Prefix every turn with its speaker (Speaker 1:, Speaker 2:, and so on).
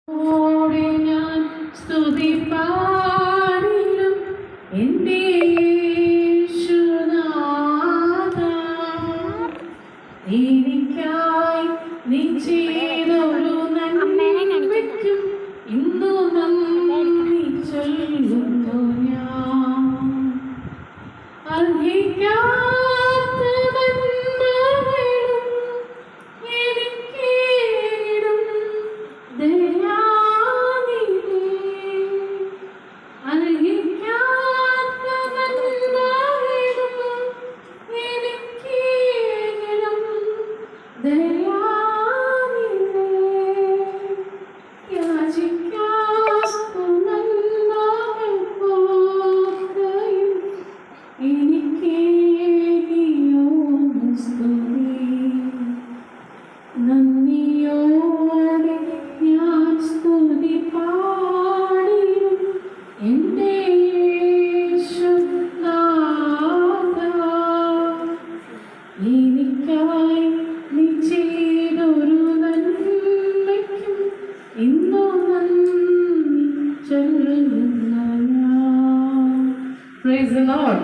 Speaker 1: ഞാൻ സ്തുതി പാടിലും എൻ്റെ യേശുനാഥാ, എനിക്കായി നീ ചെയ്തൊരു നന്മയ്ക്കും ഇന്നു നന്ദി ചൊല്ലുന്നു ഞാൻ. അർഹിക്കാത്ത നന്മകളും എനിക്കേകിടും ദയാനിധി, അർഹിക്കാത്ത നന്മകളും എനിക്കേകിടും ദയാനിധി, യാചിക്കാത്ത നന്മകൾ പോകയും എനിക്കേകിയോന് സ്തുതി. നന്ദിയോടെ ഞാൻ സ്തുതി പാടിയും എൻ്റെ യേശുനാഥാ, എനിക്കായി നീ ചെയ്തൊരു നന്മയ്ക്കും ഇന്നു നന്ദി ചൊല്ലുന്നു ഞാൻ. Praise the Lord.